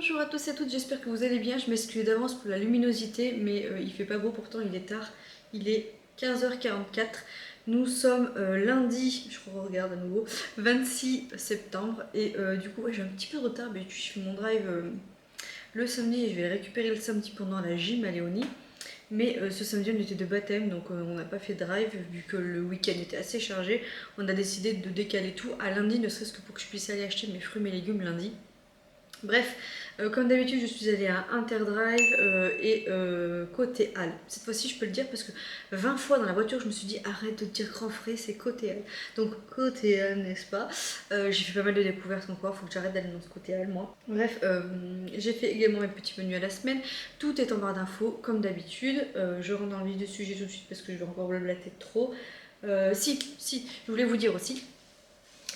Bonjour à tous et à toutes, j'espère que vous allez bien. Je m'excuse d'avance pour la luminosité, mais il fait pas beau, pourtant il est tard. Il est 15h44. Nous sommes lundi, je regarde à nouveau, 26 septembre. Et du coup, ouais, j'ai un petit peu de retard, mais je fais mon drive le samedi et je vais le récupérer le samedi pendant la gym à Léonie. Mais ce samedi, on était de baptême, donc on n'a pas fait de drive, vu que le week-end était assez chargé. On a décidé de décaler tout à lundi, ne serait-ce que pour que je puisse aller acheter mes fruits et mes légumes lundi. Bref, comme d'habitude, je suis allée à Interdrive et Côté Halle. Cette fois-ci, je peux le dire parce que 20 fois dans la voiture, je me suis dit arrête de dire grand frais, c'est Côté Halle. Donc Côté Halle, n'est-ce pas? J'ai fait pas mal de découvertes encore, faut que j'arrête d'aller dans ce Côté Halle, moi. Bref, j'ai fait également mes petits menus à la semaine. Tout est en barre d'infos, comme d'habitude. Je rentre dans le vif du sujet tout de suite parce que je vais encore blablater trop. Si, je voulais vous dire aussi,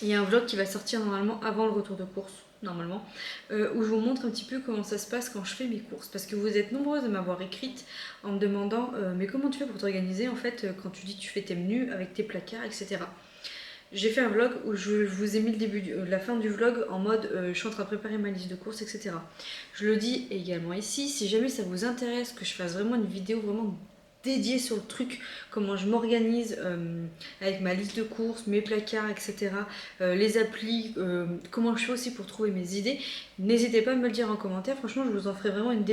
il y a un vlog qui va sortir normalement avant le retour de course, normalement, où je vous montre un petit peu comment ça se passe quand je fais mes courses. Parce que vous êtes nombreuses à m'avoir écrite en me demandant mais comment tu fais pour t'organiser en fait quand tu dis que tu fais tes menus avec tes placards, etc. J'ai fait un vlog où je vous ai mis le la fin du vlog en mode je suis en train de préparer ma liste de courses, etc. Je le dis également ici, si jamais ça vous intéresse que je fasse vraiment une vidéo vraiment dédiée sur le truc, comment je m'organise avec ma liste de courses, mes placards, etc. Les applis, comment je fais aussi pour trouver mes idées, n'hésitez pas à me le dire en commentaire. Franchement, je vous en ferai vraiment une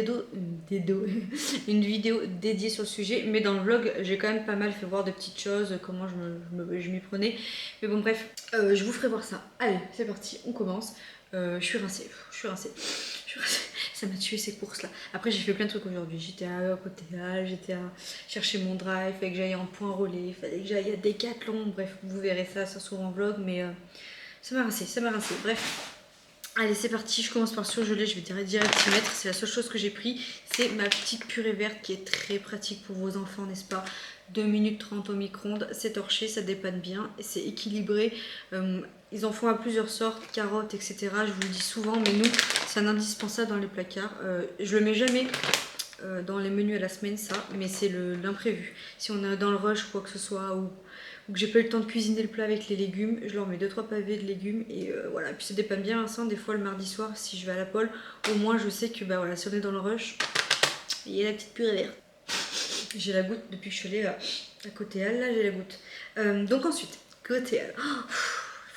vidéo dédiée sur le sujet. Mais dans le vlog, j'ai quand même pas mal fait voir de petites choses, comment je m'y prenais. Mais bon, bref, je vous ferai voir ça. Allez, c'est parti, on commence. Je suis rincée. Ça m'a tué ces courses là. Après j'ai fait plein de trucs aujourd'hui. J'étais à côté là, j'étais à chercher mon drive, il fallait que j'aille en point relais, il fallait que j'aille à Decathlon. Bref, vous verrez ça sera en vlog, mais ça m'a rincé. Bref. Allez, c'est parti, je commence par surgeler, je vais direct y mettre. C'est la seule chose que j'ai pris, c'est ma petite purée verte qui est très pratique pour vos enfants, n'est-ce pas? 2 minutes 30 au micro-ondes, c'est torché, ça dépanne bien et c'est équilibré. Ils en font à plusieurs sortes, carottes, etc. Je vous le dis souvent, mais nous, c'est un indispensable dans les placards. Je le mets jamais dans les menus à la semaine, ça, mais c'est l'imprévu. Si on est dans le rush, quoi que ce soit, ou que j'ai pas eu le temps de cuisiner le plat avec les légumes, je leur mets 2-3 pavés de légumes et voilà. Puis ça dépanne bien Vincent, des fois le mardi soir, si je vais à la pole, au moins je sais que bah voilà, si on est dans le rush, il y a la petite purée verte. J'ai la goutte depuis que je suis allée à Côté Halle, là j'ai la goutte. Donc ensuite, Côté Halle.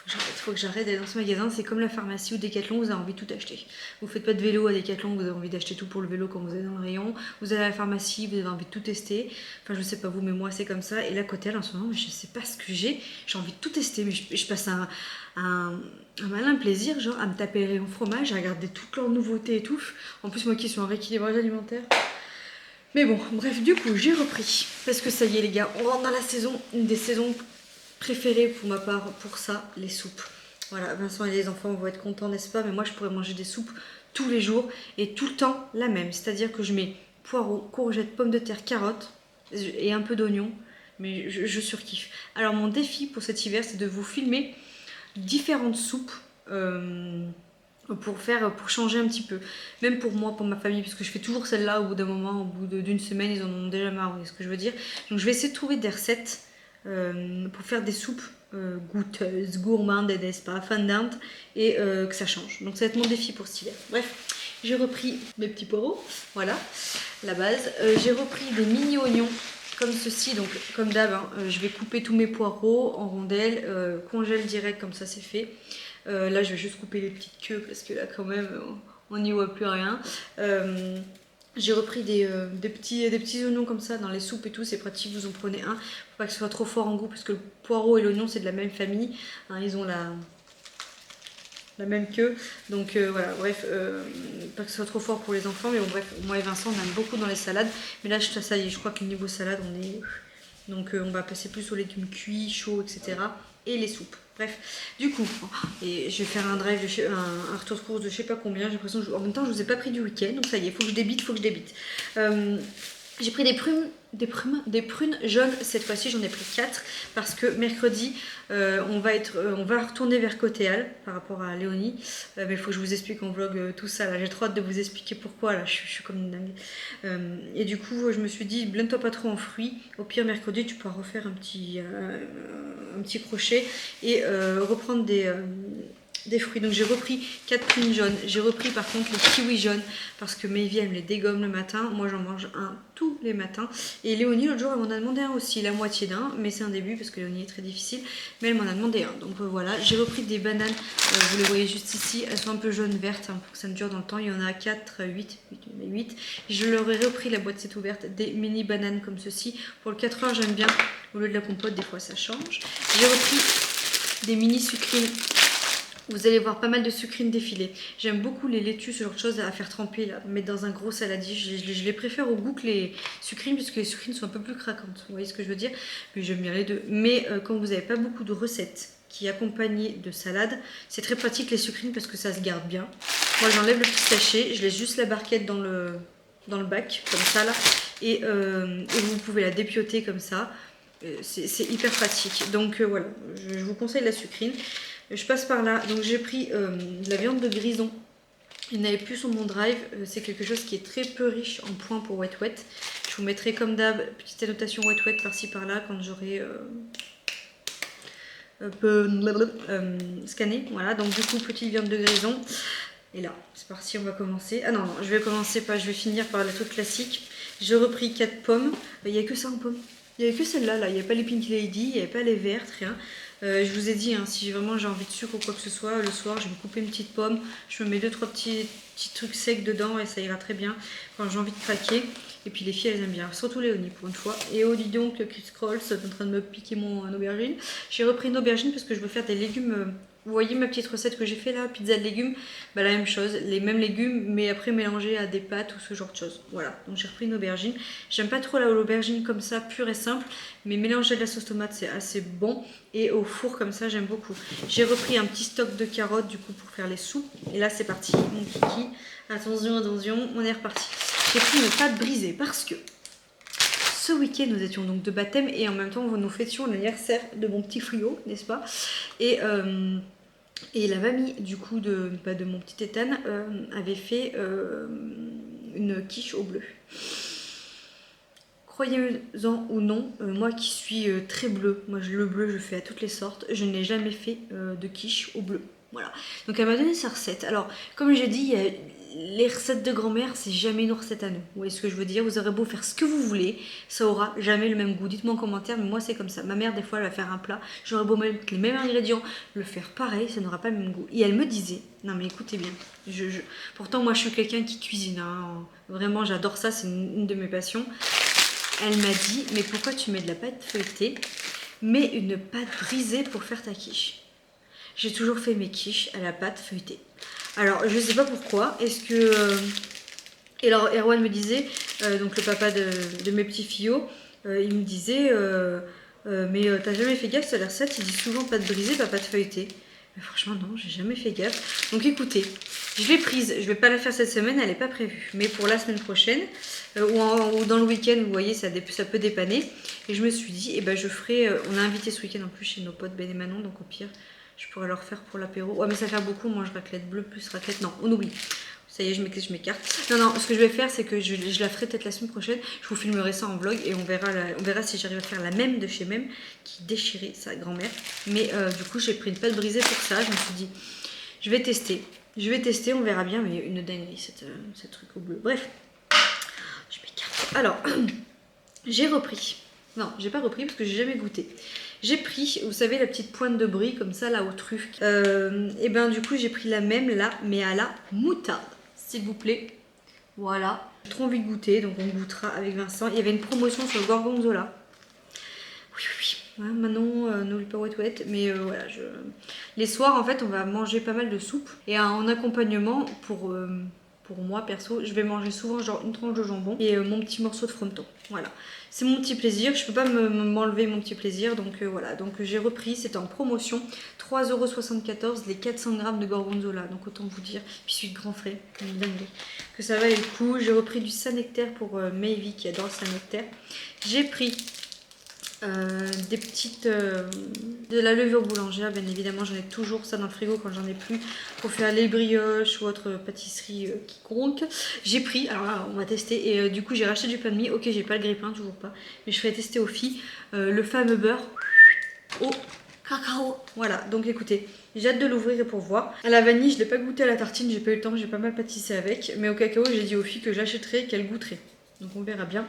Faut que j'arrête d'aller dans ce magasin, c'est comme la pharmacie ou Decathlon, vous avez envie de tout acheter. Vous faites pas de vélo à Decathlon, vous avez envie d'acheter tout pour le vélo quand vous allez dans le rayon. Vous allez à la pharmacie, vous avez envie de tout tester. Enfin je sais pas vous, mais moi c'est comme ça. Et là Côté Halle en ce moment, je sais pas ce que j'ai envie de tout tester, mais je passe un malin plaisir, genre à me taper les rayons fromage, à regarder toutes leurs nouveautés et tout. En plus moi qui suis en rééquilibrage alimentaire. Mais bon, bref, du coup j'ai repris. Parce que ça y est les gars, on rentre dans la saison, une des saisons préféré pour ma part pour ça, les soupes. Voilà, Vincent et les enfants vont être contents, n'est-ce pas? Mais moi, je pourrais manger des soupes tous les jours et tout le temps la même. C'est-à-dire que je mets poireaux, courgettes, pommes de terre, carottes et un peu d'oignon. Mais je surkiffe. Alors, mon défi pour cet hiver, c'est de vous filmer différentes soupes. Pour changer un petit peu, même pour moi, pour ma famille, parce que je fais toujours celle-là au bout d'un moment, au bout d'une semaine, ils en ont déjà marre, vous voyez ce que je veux dire. Donc je vais essayer de trouver des recettes pour faire des soupes goûteuses, gourmandes, n'est-ce pas, fondantes, et que ça change. Donc ça va être mon défi pour cet hiver. Bref, j'ai repris mes petits poireaux, voilà, la base. J'ai repris des mini oignons comme ceci, donc comme d'hab, hein, je vais couper tous mes poireaux en rondelles, congèle direct, comme ça c'est fait. Là je vais juste couper les petites queues parce que là quand même on n'y voit plus rien. J'ai repris des petits oignons comme ça dans les soupes et tout, c'est pratique, vous en prenez un. Faut pas que ce soit trop fort en goût parce que le poireau et l'oignon c'est de la même famille, hein, ils ont la même queue. Donc voilà, bref, pas que ce soit trop fort pour les enfants, mais bon bref, moi et Vincent on aime beaucoup dans les salades. Mais là ça y est, je crois que niveau salade on est... Donc on va passer plus aux légumes cuits, chauds, etc. Et les soupes. Bref, du coup, et je vais faire un drive, un retour de course de je sais pas combien. J'ai l'impression que en même temps je vous ai pas pris du week-end, donc ça y est, faut que je débite. J'ai pris des prunes jaunes cette fois-ci, j'en ai pris 4 parce que mercredi on va retourner vers Côté Halle par rapport à Léonie, mais il faut que je vous explique en vlog tout ça là. J'ai trop hâte de vous expliquer pourquoi là, je suis comme une dingue. Et du coup je me suis dit blinde-toi pas trop en fruits, au pire mercredi tu pourras refaire un petit crochet et reprendre des fruits. Donc j'ai repris 4 prunes jaunes. J'ai repris par contre les kiwis jaunes parce que Maevie elle me les dégomme le matin. Moi j'en mange un tous les matins. Et Léonie l'autre jour elle m'en a demandé un aussi, la moitié d'un. Mais c'est un début parce que Léonie est très difficile. Mais elle m'en a demandé un. Donc voilà, j'ai repris des bananes. Vous les voyez juste ici. Elles sont un peu jaunes vertes hein, pour que ça me dure dans le temps. Il y en a 4, 8. Je leur ai repris la boîte c'est ouverte des mini bananes comme ceci. Pour le 4 heures j'aime bien. Au lieu de la compote des fois ça change. J'ai repris des mini sucrines. Vous allez voir pas mal de sucrines défiler. J'aime beaucoup les laitues, ce genre de choses à faire tremper, là, mettre dans un gros saladier. Je les préfère au goût que les sucrines, puisque les sucrines sont un peu plus craquantes. Vous voyez ce que je veux dire? Mais j'aime bien les deux. Mais quand vous n'avez pas beaucoup de recettes qui accompagnent de salade, c'est très pratique les sucrines parce que ça se garde bien. Moi j'enlève le petit sachet, je laisse juste la barquette dans le bac, comme ça là. Et vous pouvez la dépioter comme ça. C'est hyper pratique. Donc voilà, je vous conseille la sucrine. Je passe par là, donc j'ai pris de la viande de grison. Il n'avait plus sur mon drive, c'est quelque chose qui est très peu riche en points pour Wet Wet. Je vous mettrai comme d'hab, petite annotation Wet Wet par-ci par-là quand j'aurai scanné. Voilà, donc du coup petite viande de grison. Et là, c'est parti, on va commencer. Ah non, je vais commencer pas, je vais finir par la truc classique. J'ai repris 4 pommes, il n'y a que ça en pommes. Il n'y avait que celle-là, là. Il n'y avait pas les Pink Lady, il n'y avait pas les vertes, rien. Je vous ai dit, hein, si vraiment j'ai envie de sucre ou quoi que ce soit, le soir, je vais me couper une petite pomme. Je me mets 2-3 petits trucs secs dedans et ça ira très bien quand j'ai envie de craquer. Et puis les filles, elles aiment bien, surtout Léonie pour une fois. Et oh, dis donc, Chris Crolls est en train de me piquer mon aubergine. J'ai repris une aubergine parce que je veux faire des légumes. Vous voyez ma petite recette que j'ai fait là, pizza de légumes, bah la même chose, les mêmes légumes mais après mélangés à des pâtes ou ce genre de choses. Voilà, donc j'ai repris une aubergine. J'aime pas trop l'aubergine comme ça, pure et simple, mais mélanger de la sauce tomate c'est assez bon et au four comme ça j'aime beaucoup. J'ai repris un petit stock de carottes du coup pour faire les soupes et là c'est parti mon kiki. Attention, attention, on est reparti. J'ai pris une pâte brisée parce que ce week-end, nous étions donc de baptême et en même temps, nous fêtions l'anniversaire de mon petit frigo, n'est-ce pas? Et la mamie du coup de mon petit Ethan avait fait une quiche au bleu. Croyez-en ou non, moi qui suis très bleu, le bleu je fais à toutes les sortes, je n'ai jamais fait de quiche au bleu. Voilà. Donc elle m'a donné sa recette. Alors comme j'ai dit, les recettes de grand-mère, c'est jamais une recette à nous. Vous voyez ce que je veux dire? Vous aurez beau faire ce que vous voulez, ça aura jamais le même goût. Dites-moi en commentaire, mais moi c'est comme ça. Ma mère, des fois, elle va faire un plat, j'aurais beau mettre les mêmes ingrédients, le faire pareil, ça n'aura pas le même goût. Et elle me disait, non mais écoutez bien, pourtant moi je suis quelqu'un qui cuisine, hein. Vraiment j'adore ça, c'est une de mes passions. Elle m'a dit, mais pourquoi tu mets de la pâte feuilletée, mais une pâte brisée pour faire ta quiche? J'ai toujours fait mes quiches à la pâte feuilletée. Alors, je sais pas pourquoi. Est-ce que... Et alors, Erwan me disait, donc le papa de mes petits fillots, il me disait, mais t'as jamais fait gaffe, ça a l'air ça, il dit souvent pâte brisée, pas pâte feuilletée. Mais franchement, non, j'ai jamais fait gaffe. Donc écoutez, je l'ai prise. Je vais pas la faire cette semaine, elle n'est pas prévue. Mais pour la semaine prochaine, ou dans le week-end, vous voyez, ça peut dépanner. Et je me suis dit, eh ben, je ferai... on a invité ce week-end en plus chez nos potes Ben et Manon, donc au pire... Je pourrais leur faire pour l'apéro. Ouais, mais ça fait beaucoup. Moi, je raclette bleue plus raclette. Non, on oublie. Ça y est, je m'écarte. Non, ce que je vais faire, c'est que je la ferai peut-être la semaine prochaine. Je vous filmerai ça en vlog et on verra si j'arrive à faire la même de chez Même qui déchirait sa grand-mère. Mais du coup, j'ai pris une pâte brisée pour ça. Je me suis dit, je vais tester. On verra bien. Mais une dinguerie, cette truc au bleu. Bref, je m'écarte. Alors, j'ai repris. Non, j'ai pas repris parce que j'ai jamais goûté. J'ai pris, vous savez, la petite pointe de brie comme ça, là, aux truffes. Et ben du coup, j'ai pris la même là, mais à la moutarde, s'il vous plaît. Voilà. J'ai trop envie de goûter, donc on goûtera avec Vincent. Il y avait une promotion sur le gorgonzola. Oui. Ouais, Manon, n'oublie pas Wet Wet. Mais voilà, les soirs, en fait, on va manger pas mal de soupe. Et en accompagnement, pour moi, perso, je vais manger souvent genre une tranche de jambon et mon petit morceau de frometon. Voilà. C'est mon petit plaisir, je peux pas m'enlever mon petit plaisir, donc voilà. Donc j'ai repris, c'était en promotion, 3,74 € les 400 g de gorgonzola. Donc autant vous dire, puis celui de grand frais, que ça valait le coup. J'ai repris du Saint-Nectaire pour Maevie qui adore le Saint-Nectaire. J'ai pris des petites de la levure boulangère, bien évidemment j'en ai toujours ça dans le frigo quand j'en ai plus pour faire les brioches ou autre pâtisserie quiconque. J'ai pris, alors là on va tester et du coup j'ai racheté du pain de mie. Ok, j'ai pas le grille-pain, toujours pas, mais je ferai tester aux filles le fameux beurre au cacao. Voilà, donc écoutez, j'ai hâte de l'ouvrir pour voir. À la vanille, je l'ai pas goûté à la tartine, j'ai pas eu le temps, j'ai pas mal pâtissé avec. Mais au cacao, j'ai dit aux filles que j'achèterais, qu'elles goûteraient. Donc on verra bien.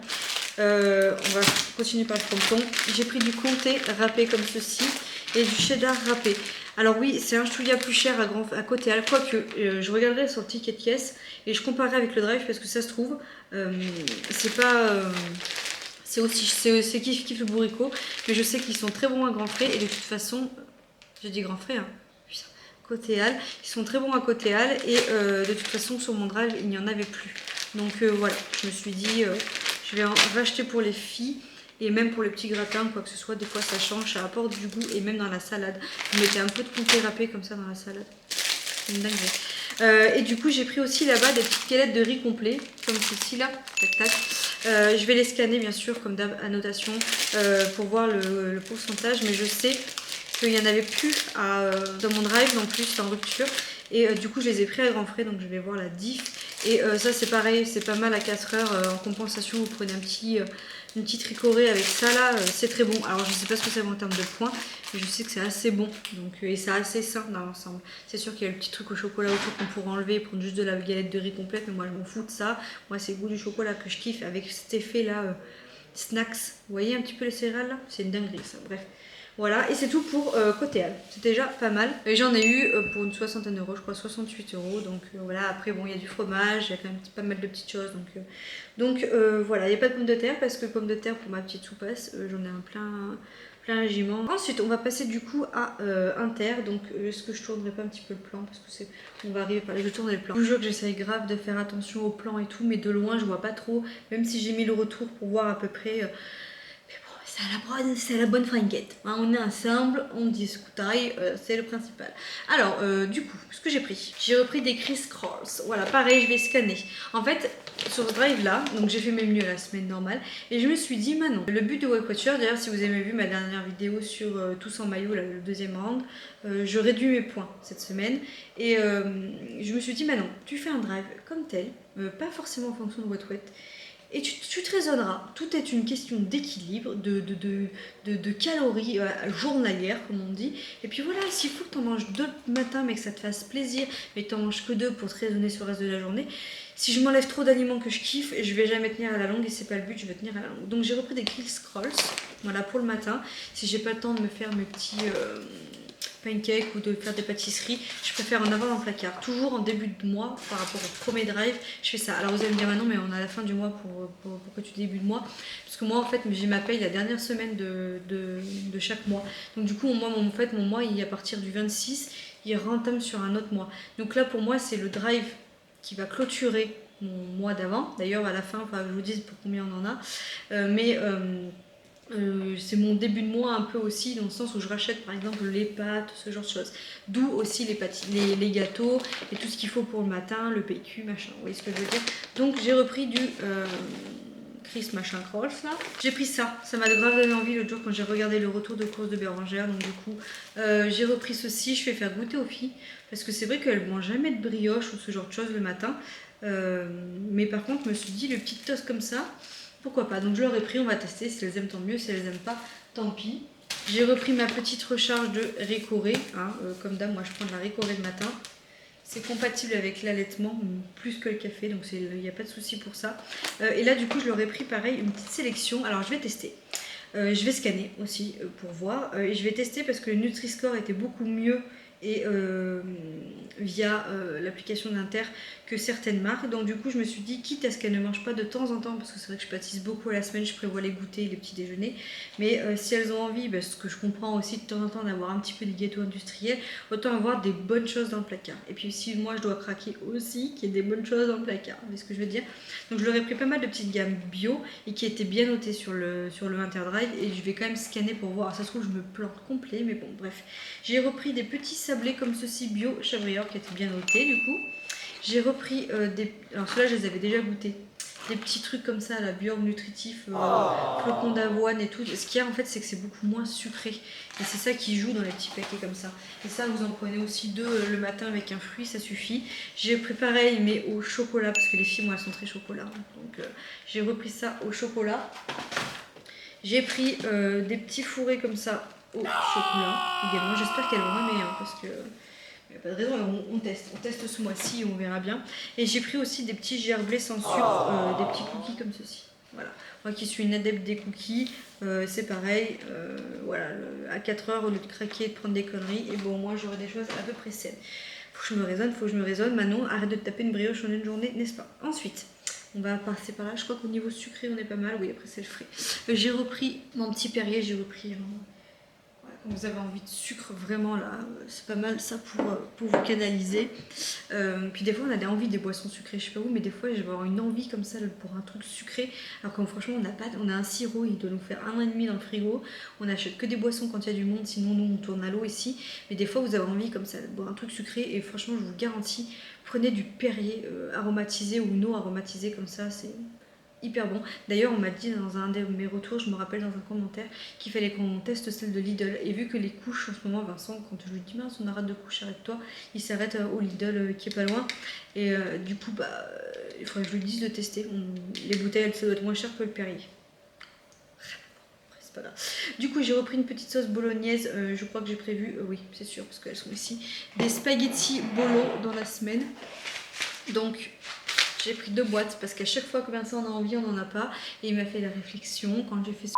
On va continuer par le fronton. J'ai pris du comté râpé comme ceci et du cheddar râpé. Alors oui, c'est un chouïa plus cher à côté, quoique je regarderai sur le ticket de caisse et je comparerai avec le drive parce que ça se trouve, c'est pas... c'est kiff le bourricot, mais je sais qu'ils sont très bons à grand frais et de toute façon, j'ai dit grand frais, hein. Putain, côté Hall, ils sont très bons à côté Hall et de toute façon sur mon drive il n'y en avait plus. Donc voilà, je me suis dit, je vais en racheter pour les filles. Et même pour les petits gratins, quoi que ce soit, des fois ça change, ça apporte du goût. Et même dans la salade, vous mettez un peu de comté râpé comme ça dans la salade. C'est une dinguerie. Et du coup j'ai pris aussi là-bas des petites galettes de riz complet, comme ceci là, tac tac. Je vais les scanner bien sûr comme annotation pour voir le pourcentage, mais je sais qu'il n'y en avait plus dans mon drive non plus, c'est en rupture. Et du coup je les ai pris à grands frais, donc je vais voir la diff. Et ça c'est pareil, c'est pas mal à 4 heures en compensation, vous prenez une petite ricorée avec ça là, c'est très bon. Alors je sais pas ce que ça va en termes de points, mais je sais que c'est assez bon, donc, et c'est assez sain dans l'ensemble. C'est sûr qu'il y a le petit truc au chocolat autour qu'on pourrait enlever et prendre juste de la galette de riz complète, mais moi je m'en fous de ça. Moi c'est le goût du chocolat que je kiffe avec cet effet là, snacks. Vous voyez un petit peu les céréales là, c'est une dinguerie ça, bref. Voilà, et c'est tout pour côté Hall. C'est déjà pas mal. Et j'en ai eu pour une soixantaine d'euros, je crois 68 euros. Donc voilà, après bon, il y a du fromage, il y a quand même pas mal de petites choses. Donc voilà, il n'y a pas de pommes de terre parce que pommes de terre pour ma petite soupasse, j'en ai un plein régiment. Ensuite, on va passer du coup à Inter. Donc est-ce que je tournerai pas un petit peu le plan parce que on va arriver par là, je tourne le plan. Je vous jure que j'essaye grave de faire attention au plan et tout, mais de loin je vois pas trop. Même si j'ai mis le retour pour voir à peu près. C'est la bonne franquette. Hein, on est ensemble, on discutaille, c'est le principal. Alors, du coup, ce que j'ai pris, j'ai repris des Criss Crawls. Voilà, pareil, je vais scanner. En fait, sur ce drive là, donc j'ai fait mes menus la semaine normale, et je me suis dit, Manon, le but de Weight Watcher, d'ailleurs, si vous avez vu ma dernière vidéo sur Tous en maillot, là, le deuxième round, je réduis mes points cette semaine, et je me suis dit, Manon, tu fais un drive comme tel, pas forcément en fonction de votre weight. Et tu te raisonneras, tout est une question d'équilibre, de calories journalières, comme on dit. Et puis voilà, s'il faut que tu en manges 2 le matin, mais que ça te fasse plaisir, mais que tu n'en manges que 2 pour te raisonner sur le reste de la journée, si je m'enlève trop d'aliments que je kiffe, je vais jamais tenir à la longue et c'est pas le but, je vais tenir à la longue. Donc j'ai repris des Criss Crawls, voilà, pour le matin. Si j'ai pas le temps de me faire mes petits pancakes ou de faire des pâtisseries, je préfère en avoir dans le placard. Toujours en début de mois, par rapport au premier drive, je fais ça. Alors vous allez me dire, non mais on est à la fin du mois pour que tu débutes de mois. Parce que moi en fait, j'ai ma paye la dernière semaine de chaque mois. Donc du coup, moi, mon mois, à partir du 26, il rentame sur un autre mois. Donc là, pour moi, c'est le drive qui va clôturer mon mois d'avant. D'ailleurs, à la fin, je vous dis pour combien on en a. C'est mon début de mois un peu aussi, dans le sens où je rachète par exemple les pâtes, ce genre de choses. D'où aussi les gâteaux et tout ce qu'il faut pour le matin, le PQ, machin. Vous voyez ce que je veux dire? Donc j'ai repris du Criss machin Crawls là. J'ai pris ça, ça m'a grave donné envie l'autre jour quand j'ai regardé le retour de course de Bérangère. Donc du coup, j'ai repris ceci, je vais faire goûter aux filles. Parce que c'est vrai qu'elles ne mangent jamais de brioche ou ce genre de choses le matin. Mais par contre, je me suis dit, le petit toast comme ça, pourquoi pas. Donc je leur ai pris, on va tester, si elles aiment tant mieux, si elles aiment pas, tant pis. J'ai repris ma petite recharge de Récoré, hein, comme d'hab, moi je prends de la Récoré le matin. C'est compatible avec l'allaitement, plus que le café, donc il n'y a pas de souci pour ça. Et là du coup je leur ai pris pareil, une petite sélection, alors je vais tester. Je vais scanner aussi pour voir, et je vais tester parce que le Nutri-Score était beaucoup mieux et via l'application d'Inter que certaines marques. Donc du coup je me suis dit, quitte à ce qu'elles ne mangent pas de temps en temps, parce que c'est vrai que je pâtisse beaucoup à la semaine, je prévois les goûters et les petits déjeuners, mais si elles ont envie, ce que je comprends aussi de temps en temps d'avoir un petit peu des gâteaux industriels, autant avoir des bonnes choses dans le placard. Et puis si moi je dois craquer aussi, qu'il y ait des bonnes choses dans le placard, vous voyez ce que je veux dire. Donc je leur ai pris pas mal de petites gammes bio et qui étaient bien notées sur le Interdrive, et je vais quand même scanner pour voir. Alors, ça se trouve je me plante complet, mais bon bref. J'ai repris des petits sablés comme ceci bio Chabrior qui étaient bien notés du coup. J'ai repris alors ceux-là je les avais déjà goûtés, des petits trucs comme ça, la Bjorg nutritif, flocons d'avoine et tout. Ce qu'il y a en fait, c'est que c'est beaucoup moins sucré, et c'est ça qui joue dans les petits paquets comme ça. Et ça, vous en prenez aussi 2 le matin avec un fruit, ça suffit. J'ai pris pareil mais au chocolat, parce que les filles moi elles sont très chocolat, donc j'ai repris ça au chocolat. J'ai pris des petits fourrés comme ça au chocolat également. J'espère qu'elles vont aimer hein, parce que il n'y a pas de raison, on teste ce mois-ci et on verra bien. Et j'ai pris aussi des petits gerblés sans sucre, des petits cookies comme ceci. Voilà. Moi qui suis une adepte des cookies, c'est pareil. Voilà, à 4 heures, au lieu de craquer et de prendre des conneries, et bon, moi j'aurai des choses à peu près saines. Faut que je me raisonne. Manon, arrête de te taper une brioche en une journée, n'est-ce pas? Ensuite, on va passer par là. Je crois qu'au niveau sucré, on est pas mal. Oui, après c'est le frais. J'ai repris mon petit Perrier, j'ai repris... Quand vous avez envie de sucre, vraiment là, c'est pas mal ça pour vous canaliser. Puis des fois, on a des envies des boissons sucrées, je sais pas où, mais des fois, je vais avoir une envie comme ça pour un truc sucré. Alors que franchement, on a un sirop, il doit nous faire 1 an et demi dans le frigo. On n'achète que des boissons quand il y a du monde, sinon nous, on tourne à l'eau ici. Mais des fois, vous avez envie comme ça de boire un truc sucré, et franchement, je vous garantis, prenez du Perrier aromatisé ou non aromatisé comme ça, c'est... hyper bon. D'ailleurs, on m'a dit dans un de mes retours, je me rappelle dans un commentaire, qu'il fallait qu'on teste celle de Lidl. Et vu que les couches en ce moment, Vincent, quand je lui dis mince, on arrête de coucher, arrête-toi, il s'arrête au Lidl qui est pas loin. Et du coup, il faudrait que je lui dise de tester. Les bouteilles, ça doit être moins cher que le Perrier. C'est pas grave. Du coup, j'ai repris une petite sauce bolognaise. Je crois que j'ai prévu, oui, c'est sûr, parce qu'elles sont ici, des spaghettis bolo dans la semaine. Donc, j'ai pris 2 boîtes parce qu'à chaque fois que Vincent en a envie, on n'en a pas. Et il m'a fait la réflexion quand j'ai fait ce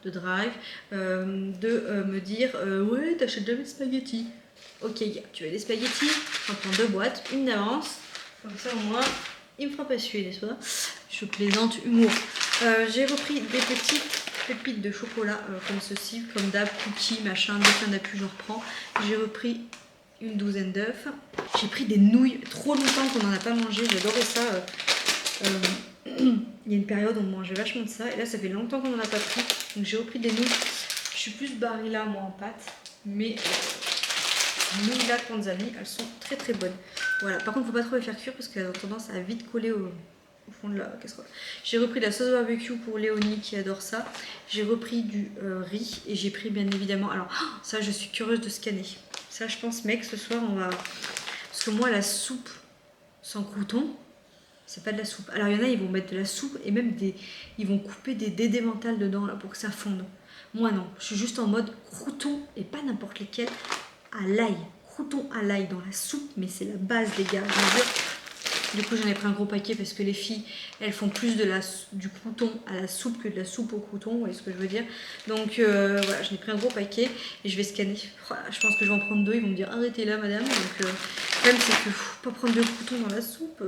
de drive de me dire ouais, t'achètes jamais de spaghettis. Ok, tu veux des spaghettis? J'en prends 2 boîtes, une d'avance. Comme ça, au moins, il me fera pas suer, n'est-ce pas? Je plaisante, humour. J'ai repris des petites pépites de chocolat comme ceci, comme d'hab, cookies, machin. Dès qu'il n'y en a plus, j'en reprends. J'ai repris une douzaine d'œufs. J'ai pris des nouilles, trop longtemps qu'on n'en a pas mangé, j'adorais ça. Il y a une période où on mangeait vachement de ça, et là ça fait longtemps qu'on n'en a pas pris, donc j'ai repris des nouilles. Je suis plus Barilla moi en pâte, mais les nouilles là Panzani, elles sont très très bonnes. Voilà, par contre faut pas trop les faire cuire parce qu'elles ont tendance à vite coller au fond de la casserole. J'ai repris de la sauce barbecue pour Léonie qui adore ça. J'ai repris du riz et j'ai pris bien évidemment, alors ça je suis curieuse de scanner. Ça, je pense, mec, ce soir, on va... Parce que moi, la soupe sans crouton, c'est pas de la soupe. Alors, il y en a, ils vont mettre de la soupe et même ils vont couper des dédés mentales dedans, là, pour que ça fonde. Moi, non. Je suis juste en mode crouton, et pas n'importe lesquels, à l'ail. Crouton à l'ail dans la soupe, mais c'est la base, les gars. Je veux dire, du coup, j'en ai pris un gros paquet parce que les filles, elles font plus du crouton à la soupe que de la soupe au crouton, vous voyez ce que je veux dire. Donc voilà, j'en ai pris un gros paquet et je vais scanner. Voilà, je pense que je vais en prendre 2, ils vont me dire arrêtez là madame. Donc le problème c'est que pas prendre de crouton dans la soupe.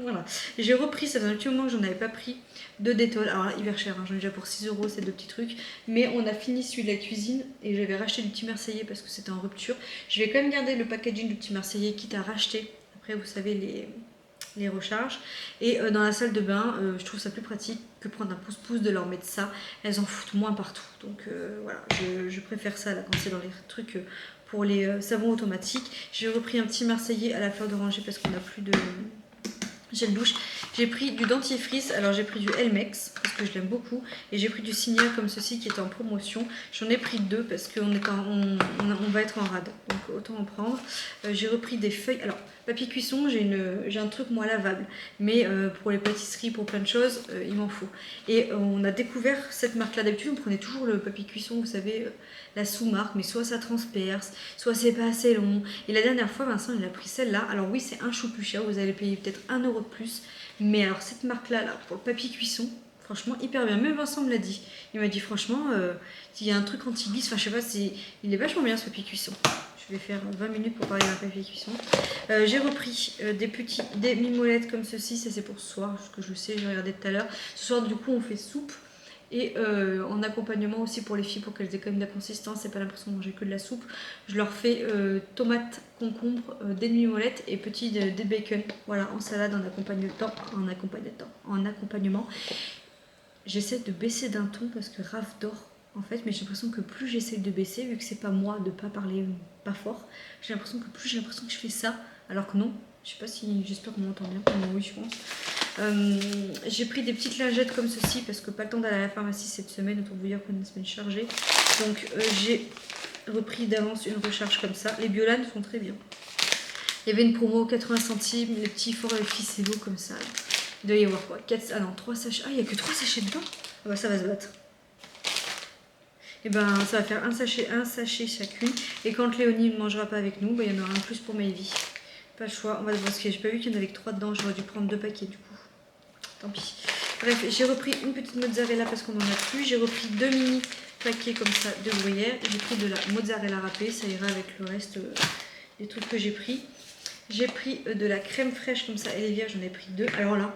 Voilà. J'ai repris, ça faisait un petit moment que j'en avais pas pris, de Dettol. Alors là, hyper cher, hein, j'en ai déjà pour 6 € ces 2 petits trucs. Mais on a fini celui de la cuisine et j'avais racheté du petit Marseillais parce que c'était en rupture. Je vais quand même garder le packaging du petit Marseillais quitte à racheter. Après, vous savez, les recharges. Et dans la salle de bain, je trouve ça plus pratique que prendre un pouce-pouce de leur mettre ça. Elles en foutent moins partout. Donc voilà, je préfère ça là, quand c'est dans les trucs pour les savons automatiques. J'ai repris un petit Marseillais à la fleur d'oranger parce qu'on n'a plus de gel douche. J'ai pris du dentifrice, alors j'ai pris du Elmex parce que je l'aime beaucoup, et j'ai pris du Signia comme ceci qui était en promotion. J'en ai pris 2 parce qu'on on va être en rade, donc autant en prendre. J'ai repris des feuilles, alors papier cuisson, j'ai un truc moi lavable, mais pour les pâtisseries, pour plein de choses, il m'en faut. Et on a découvert cette marque là, d'habitude on prenait toujours le papier cuisson, vous savez, la sous-marque, mais soit ça transperce, soit c'est pas assez long. Et la dernière fois Vincent il a pris celle-là, alors oui c'est un chou plus cher, vous allez payer peut-être 1 € de plus, mais alors cette marque là, pour le papier cuisson, franchement hyper bien. Même Vincent me l'a dit, il m'a dit franchement il y a un truc anti-glisse, enfin je sais pas, il est vachement bien ce papier cuisson. Je vais faire 20 minutes pour parler d'un papier cuisson. J'ai repris des mimolettes comme ceci, ça c'est pour ce soir, ce que je sais, j'ai regardé tout à l'heure. Ce soir du coup on fait soupe. Et en accompagnement aussi pour les filles, pour qu'elles aient quand même de la consistance, c'est pas l'impression de manger que de la soupe. Je leur fais tomates, concombres, des mimolettes et des bacon. Voilà, en salade, en accompagnement. J'essaie de baisser d'un ton parce que Raph dort en fait, mais j'ai l'impression que plus j'essaie de baisser, vu que c'est pas moi de pas parler pas fort, j'ai l'impression que je fais ça, alors que non. Je sais pas si, j'espère qu'on m'entend bien. Oui, je pense. J'ai pris des petites lingettes comme ceci parce que pas le temps d'aller à la pharmacie cette semaine, autant vous dire qu'on a une semaine chargée. Donc j'ai repris d'avance une recharge comme ça. Les Biolanes sont très bien. Il y avait une promo 80 centimes, les petits forts et beau comme ça. Il doit y avoir quoi 3 sachets. Ah, il n'y a que 3 sachets dedans. Ah bah ça va se battre. Et ben ça va faire un sachet chacune. Et quand Léonie ne mangera pas avec nous, ben, il y en aura un plus pour Mayvi. Pas le choix, on va parce que j'ai pas vu qu'il y en avait que 3 dedans, j'aurais dû prendre 2 paquets du coup. Tant pis. Bref, j'ai repris une petite mozzarella parce qu'on en a plus. J'ai repris 2 mini paquets comme ça de gruyère. J'ai pris de la mozzarella râpée, ça ira avec le reste des trucs que j'ai pris. J'ai pris de la crème fraîche comme ça, elle est vierge, j'en ai pris 2. Alors là,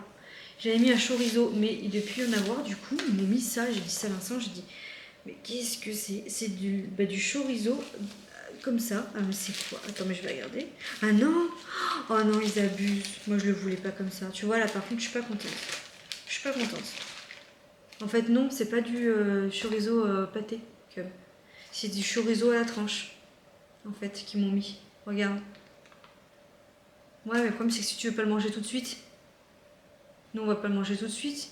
j'avais mis un chorizo, mais il devait plus en avoir. Du coup, ils m'ont mis ça, j'ai dit ça à Vincent, j'ai dit, mais qu'est-ce que c'est? C'est du chorizo comme ça. Ah mais c'est quoi? Attends, mais je vais regarder. Ah non! Oh non, ils abusent. Moi, je le voulais pas comme ça. Tu vois, là, par contre, je suis pas contente. Je suis pas contente. En fait, non, c'est pas du chorizo pâté. C'est du chorizo à la tranche, en fait, qu'ils m'ont mis. Regarde. Ouais, mais le problème, c'est que si tu veux pas le manger tout de suite, nous, on va pas le manger tout de suite.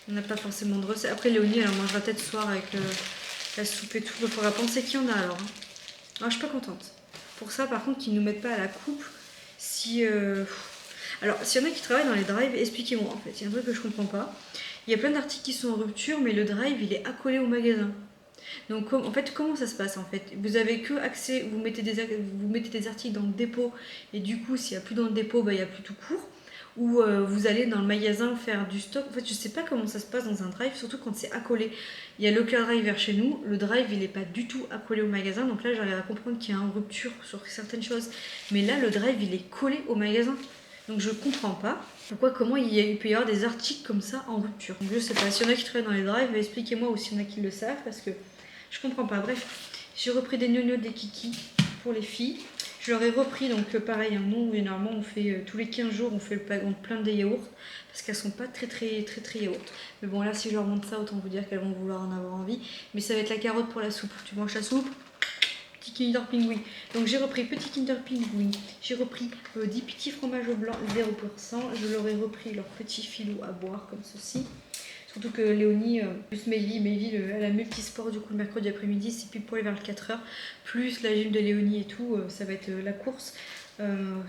On n'a pas forcément de recette. Après, Léonie, elle en mangera peut-être ce soir avec la soupe et tout. Il faudra penser qu'il y en a alors. Non, je suis pas contente. Pour ça, par contre, qu'ils ne nous mettent pas à la coupe. Si. Alors, s'il y en a qui travaillent dans les drives, expliquez-moi en fait. Il y a un truc que je comprends pas. Il y a plein d'articles qui sont en rupture, mais le drive, il est accolé au magasin. Donc, en fait, comment ça se passe en fait? Vous avez que accès, vous mettez des articles dans le dépôt, et du coup, s'il n'y a plus dans le dépôt, bah, il n'y a plus tout court. Ou vous allez dans le magasin faire du stock. En fait, je sais pas comment ça se passe dans un drive, surtout quand c'est accolé. Il y a le drive vers chez nous, le drive il n'est pas du tout accolé au magasin, donc là j'arrive à comprendre qu'il y a une rupture sur certaines choses. Mais là, le drive il est collé au magasin. Donc je comprends pas comment il peut y avoir des articles comme ça en rupture. Donc je sais pas, s'il y en a qui travaillent dans les drives, expliquez-moi, ou s'il y en a qui le savent, parce que je comprends pas. Bref, j'ai repris des gnognos, des kikis pour les filles. Je leur ai repris, donc pareil, nous généralement on fait tous les 15 jours, on fait plein de yaourts, parce qu'elles sont pas très yaourts. Mais bon là si je leur montre ça, autant vous dire qu'elles vont vouloir en avoir envie. Mais ça va être la carotte pour la soupe. Tu manges la soupe? Petit Kinder Pingui. Donc j'ai repris petit Kinder Pingui, j'ai repris 10 petits fromages au blanc 0%, je leur ai repris leur petit filou à boire comme ceci. Surtout que Léonie, plus Mayvi, elle a multisport du coup le mercredi après-midi, c'est pile poil vers le 4h, plus la gym de Léonie et tout, ça va être la course.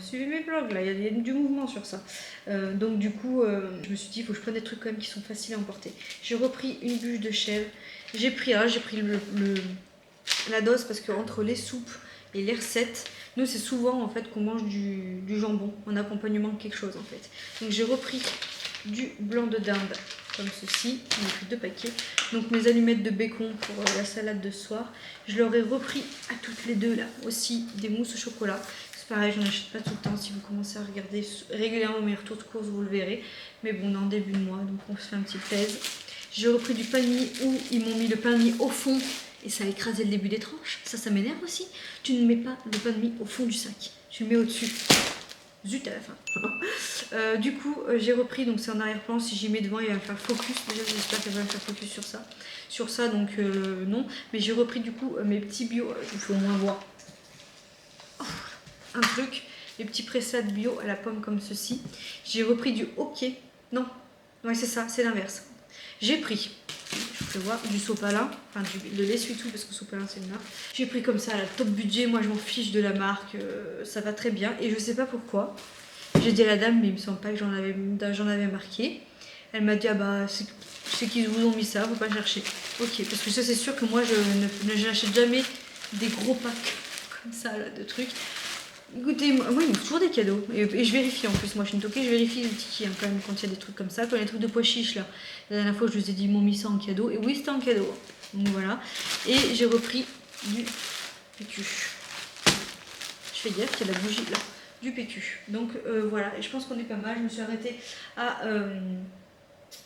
Suivez mes vlogs là, il y a du mouvement sur ça. Donc du coup, je me suis dit, il faut que je prenne des trucs quand même qui sont faciles à emporter. J'ai repris une bûche de chèvre, j'ai pris la dose parce que entre les soupes et les recettes, nous c'est souvent en fait qu'on mange du jambon en accompagnement de quelque chose en fait. Donc j'ai repris du blanc de dinde comme ceci, j'en ai pris 2 paquets. Donc mes allumettes de bacon pour la salade de ce soir. Je leur ai repris à toutes les deux là aussi des mousses au chocolat. C'est pareil, j'en achète pas tout le temps. Si vous commencez à regarder régulièrement mes retours de course, vous le verrez. Mais bon, on est en début de mois, donc on se fait un petit plaisir. J'ai repris du pain de mie où ils m'ont mis le pain de mie au fond et ça a écrasé le début des tranches. Ça m'énerve aussi. Tu ne mets pas le pain de mie au fond du sac, tu le mets au-dessus. Zut à la fin. Du coup, j'ai repris, donc c'est en arrière-plan. Si j'y mets devant, il va me faire focus. Déjà, j'espère qu'elle va me faire focus sur ça. Sur ça, donc non. Mais j'ai repris du coup mes petits bio. Il faut au moins voir un truc. Les petits pressades bio à la pomme comme ceci. J'ai repris du hockey. Non, ouais, c'est ça, c'est l'inverse. J'ai pris, je peux voir, du sopalin, enfin de l'essuie-tout parce que sopalin c'est une marque. J'ai pris comme ça, la top budget, moi je m'en fiche de la marque, ça va très bien. Et je sais pas pourquoi, j'ai dit à la dame, mais il me semble pas que j'en avais marqué. Elle m'a dit, ah bah c'est qu'ils vous ont mis ça, faut pas chercher. Ok, parce que ça c'est sûr que moi je n'achète jamais des gros packs comme ça là, de trucs. Écoutez, moi ils m'ont toujours des cadeaux et je vérifie en plus, moi je suis une toquée, je vérifie les tickets quand même quand il y a des trucs comme ça, quand les trucs de pois chiches là, la dernière fois je vous ai dit ils m'ont mis ça en cadeau et oui c'était en cadeau, donc voilà. Et j'ai repris du PQ, je fais gaffe qu'il y a la bougie là, du PQ, donc voilà, et je pense qu'on est pas mal. Je me suis arrêtée à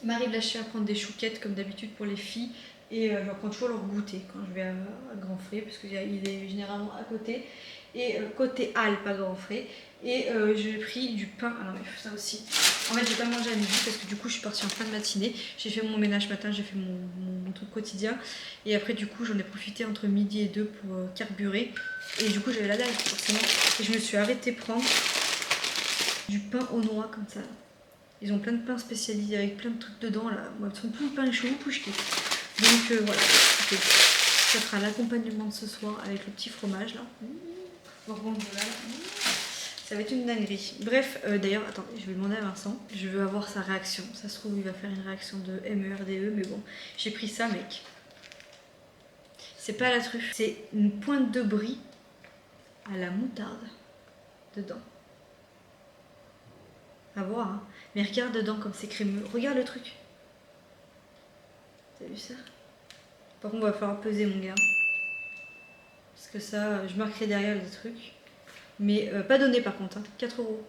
Marie Blacher à prendre des chouquettes comme d'habitude pour les filles. Et je prends toujours leur goûter quand je vais à Grand Frais, parce qu'il est généralement à côté. Et côté Halle, pas Grand Frais. Et j'ai pris du pain. Ah non, mais ça aussi. En fait, j'ai pas mangé à midi parce que du coup, je suis partie en fin de matinée. J'ai fait mon ménage matin, j'ai fait mon truc quotidien. Et après, du coup, j'en ai profité entre midi et 2 pour carburer. Et du coup, j'avais la dalle, forcément. Et je me suis arrêtée prendre du pain aux noix comme ça. Ils ont plein de pains spécialisés avec plein de trucs dedans là. Moi, ils sont plus pain chaud, plus je kiffe. Donc voilà, okay. Ça sera l'accompagnement de ce soir avec le petit fromage là. Ça va être une dinguerie. Bref, d'ailleurs, attendez, je vais demander à Vincent. Je veux avoir sa réaction. Ça se trouve, il va faire une réaction de MERDE, mais bon, j'ai pris ça, mec. c'est pas à la truffe, c'est une pointe de brie à la moutarde dedans. À voir, hein. Mais regarde dedans comme c'est crémeux. Regarde le truc. T'as vu ça? Par contre, va falloir peser, mon gars. Parce que ça, je marquerai derrière les trucs. Mais pas donné par contre, hein. 4 euros.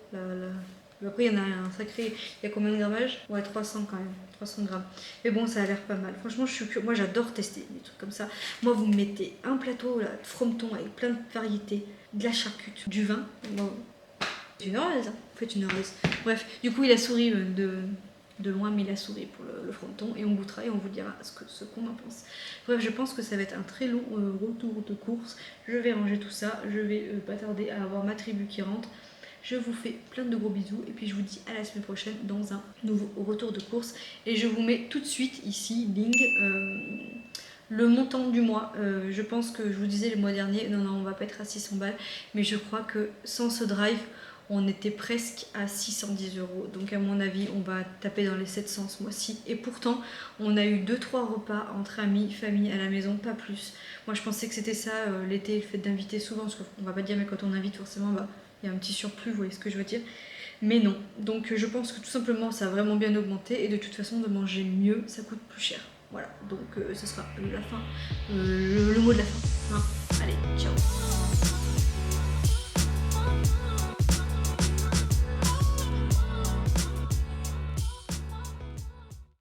Après, il y en a un sacré. Il y a combien de grammages? Ouais, 300 quand même. 300 grammes. Mais bon, ça a l'air pas mal. Franchement, moi j'adore tester des trucs comme ça. Moi, vous me mettez un plateau là, de frometon avec plein de variétés, de la charcuterie, du vin. Bon, c'est une heureuse, hein. En fait, une heureuse. Bref, du coup, il a souri de loin, mais il a souri pour le fronton. Et on goûtera et on vous dira ce qu'on en pense. Bref, je pense que ça va être un très long retour de course. Je vais ranger tout ça. Je vais pas tarder à avoir ma tribu qui rentre. Je vous fais plein de gros bisous et puis je vous dis à la semaine prochaine dans un nouveau retour de course. Et je vous mets tout de suite ici, bing, le montant du mois. Je pense que je vous disais le mois dernier, non, on va pas être à 600 balles, mais je crois que sans ce drive, on était presque à 610 euros. Donc à mon avis, on va taper dans les 700 ce mois-ci. Et pourtant, on a eu 2-3 repas entre amis, famille à la maison, pas plus. Moi, je pensais que c'était ça l'été, le fait d'inviter souvent. Parce qu'on va pas dire, mais quand on invite, forcément, bah, il y a un petit surplus, vous voyez ce que je veux dire. Mais non. Donc je pense que tout simplement, ça a vraiment bien augmenté. Et de toute façon, de manger mieux, ça coûte plus cher. Voilà. Donc ce sera la fin, le mot de la fin. Hein. Allez, ciao.